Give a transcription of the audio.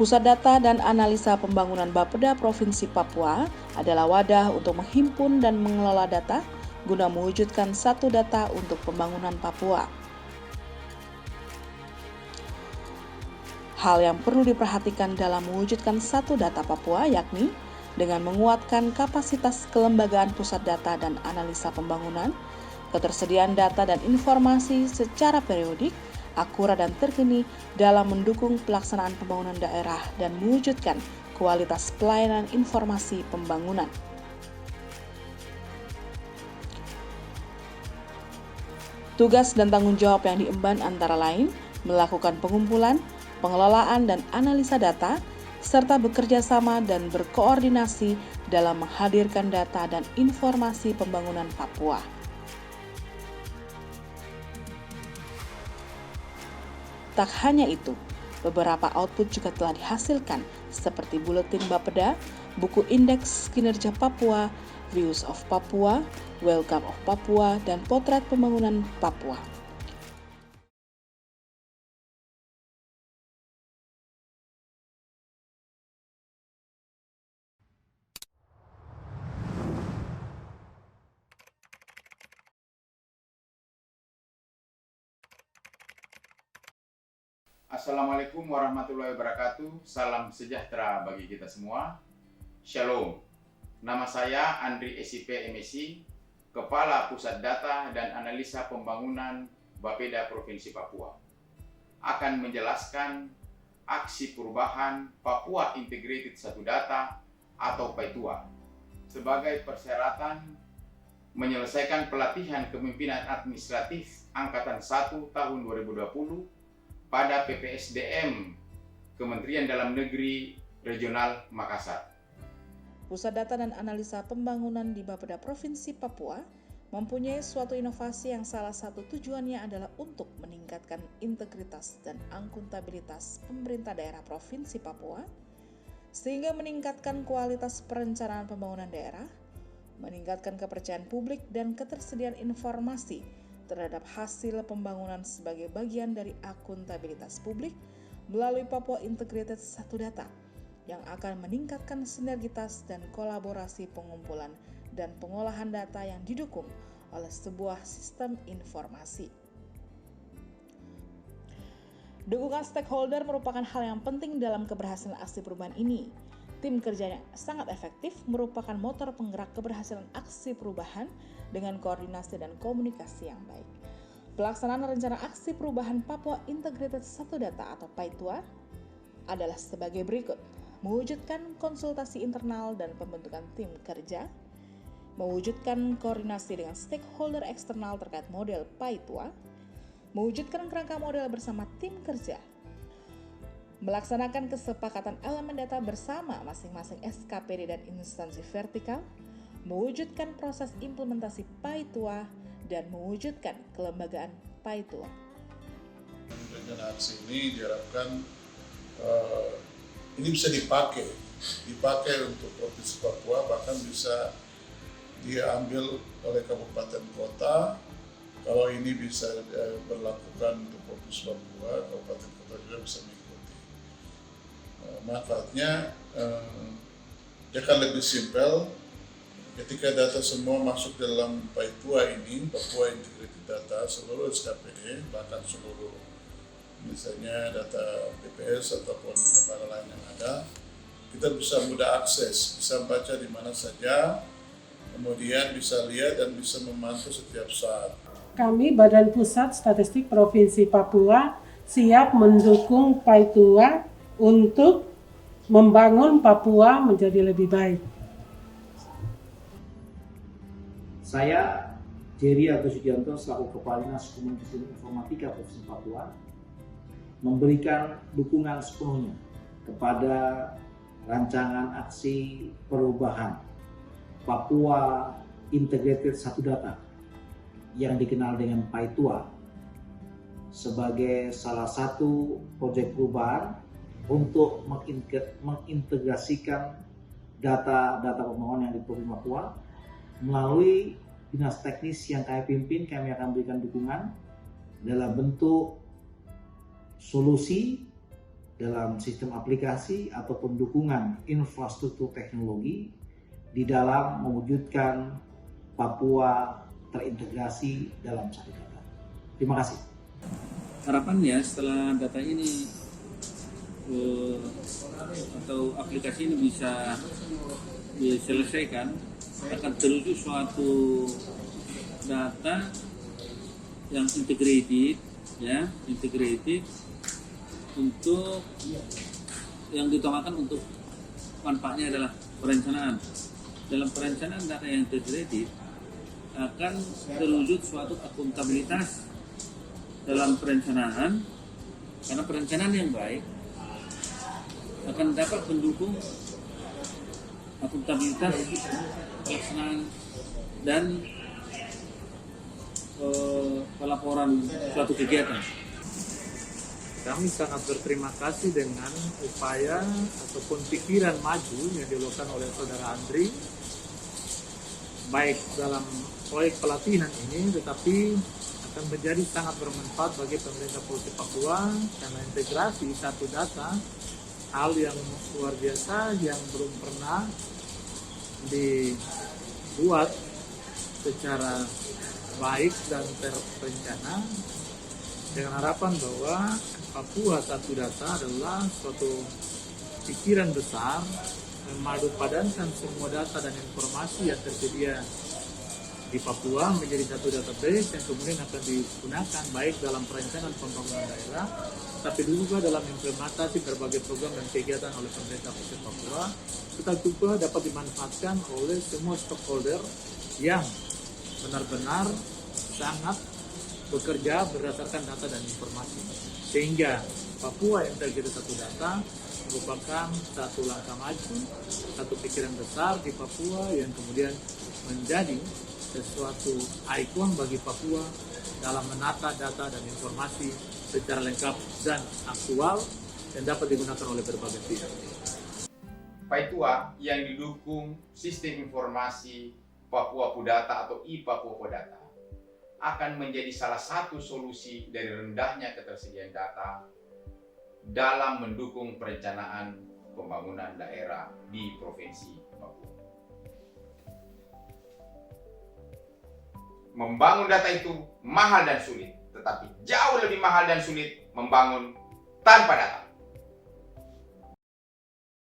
Pusat Data dan Analisa Pembangunan Bapeda Provinsi Papua adalah wadah untuk menghimpun dan mengelola data guna mewujudkan satu data untuk pembangunan Papua. Hal yang perlu diperhatikan dalam mewujudkan satu data Papua yakni dengan menguatkan kapasitas kelembagaan pusat data dan analisa pembangunan, ketersediaan data dan informasi secara periodik, akurat dan terkini dalam mendukung pelaksanaan pembangunan daerah dan mewujudkan kualitas pelayanan informasi pembangunan. Tugas dan tanggung jawab yang diemban antara lain melakukan pengumpulan, pengelolaan dan analisa data, serta bekerja sama dan berkoordinasi dalam menghadirkan data dan informasi pembangunan Papua. Tak hanya itu, beberapa output juga telah dihasilkan seperti Buletin Bapeda, buku Indeks Kinerja Papua, Views of Papua, Welcome of Papua, dan Potret Pembangunan Papua. Assalamualaikum warahmatullahi wabarakatuh. Salam sejahtera bagi kita semua. Shalom. Nama saya Andri SIP MSI, Kepala Pusat Data dan Analisa Pembangunan Bapeda Provinsi Papua. Akan menjelaskan aksi perubahan Papua Integrated Satu Data atau PAITUA sebagai persyaratan menyelesaikan pelatihan kepemimpinan administratif Angkatan 1 tahun 2020 pada PPSDM Kementerian Dalam Negeri Regional Makassar. Pusat Data dan Analisa Pembangunan di Bapeda Provinsi Papua mempunyai suatu inovasi yang salah satu tujuannya adalah untuk meningkatkan integritas dan akuntabilitas pemerintah daerah Provinsi Papua, sehingga meningkatkan kualitas perencanaan pembangunan daerah, meningkatkan kepercayaan publik dan ketersediaan informasi terhadap hasil pembangunan sebagai bagian dari akuntabilitas publik melalui Papua Integrated Satu Data yang akan meningkatkan sinergitas dan kolaborasi pengumpulan dan pengolahan data yang didukung oleh sebuah sistem informasi. Dukungan stakeholder merupakan hal yang penting dalam keberhasilan aksi perubahan ini. Tim kerja yang sangat efektif merupakan motor penggerak keberhasilan aksi perubahan dengan koordinasi dan komunikasi yang baik. Pelaksanaan rencana aksi perubahan Papua Integrated Satu Data atau PAITUA adalah sebagai berikut: mewujudkan konsultasi internal dan pembentukan tim kerja, mewujudkan koordinasi dengan stakeholder eksternal terkait model PAITUA, mewujudkan kerangka model bersama tim kerja, melaksanakan kesepakatan elemen data bersama masing-masing SKPD dan instansi vertikal, mewujudkan proses implementasi PAITUA, dan mewujudkan kelembagaan PAITUA. Rencana aksi ini diharapkan ini bisa dipakai untuk Provinsi Papua, bahkan bisa diambil oleh kabupaten kota. Kalau ini bisa berlakukan untuk Provinsi Papua, kabupaten kota juga bisa mengikuti. Manfaatnya dia akan lebih simpel ketika data semua masuk dalam PAITUA ini, Papua Integrated Data, seluruh SKPD, bahkan seluruh misalnya data BPS ataupun lembaga lain yang ada, kita bisa mudah akses, bisa baca di mana saja, kemudian bisa lihat dan bisa memantau setiap saat. Kami Badan Pusat Statistik Provinsi Papua siap mendukung PAITUA untuk membangun Papua menjadi lebih baik. Saya, Jerry Agus Sugianto, selaku Kepala Dinas Komunikasi Informatika Provinsi Papua, memberikan dukungan sepenuhnya kepada rancangan aksi perubahan Papua Integrated Satu Data yang dikenal dengan PAITUA sebagai salah satu proyek perubahan untuk mengintegrasikan data-data pembangunan yang di Provinsi Papua melalui dinas teknis yang kami pimpin. Kami akan berikan dukungan dalam bentuk solusi dalam sistem aplikasi ataupun dukungan infrastruktur teknologi di dalam mewujudkan Papua terintegrasi dalam satu data. Terima kasih. Harapannya setelah data ini atau aplikasi ini bisa diselesaikan, akan terwujud suatu data yang integrated, untuk yang diutamakan untuk manfaatnya adalah perencanaan. Dalam perencanaan data yang integrated akan terwujud suatu akuntabilitas dalam perencanaan, karena perencanaan yang baik akan dapat mendukung akuntabilitas pelaksanaan dan pelaporan suatu kegiatan. Kami sangat berterima kasih dengan upaya ataupun pikiran maju yang dilakukan oleh Saudara Andri, baik dalam proyek pelatihan ini, tetapi akan menjadi sangat bermanfaat bagi pemerintah Provinsi Papua karena integrasi satu data, hal yang luar biasa yang belum pernah dibuat secara baik dan terencana, dengan harapan bahwa Papua Satu Data adalah suatu pikiran besar memadupadankan semua data dan informasi yang tersedia di Papua menjadi satu database yang kemudian akan digunakan baik dalam perencanaan pembangunan daerah, tapi juga dalam implementasi berbagai program dan kegiatan oleh pemerintah Provinsi Papua, tetapi juga dapat dimanfaatkan oleh semua stakeholder yang benar-benar sangat bekerja berdasarkan data dan informasi, sehingga Papua Integrated Satu Data merupakan satu langkah maju, satu pikiran besar di Papua yang kemudian menjadi sesuatu ikon bagi Papua dalam menata data dan informasi secara lengkap dan aktual yang dapat digunakan oleh berbagai pihak. Paitua yang didukung sistem informasi Papua Pudata atau iPapua Pudata akan menjadi salah satu solusi dari rendahnya ketersediaan data dalam mendukung perencanaan pembangunan daerah di Provinsi Papua. Membangun data itu mahal dan sulit, tetapi jauh lebih mahal dan sulit membangun tanpa data.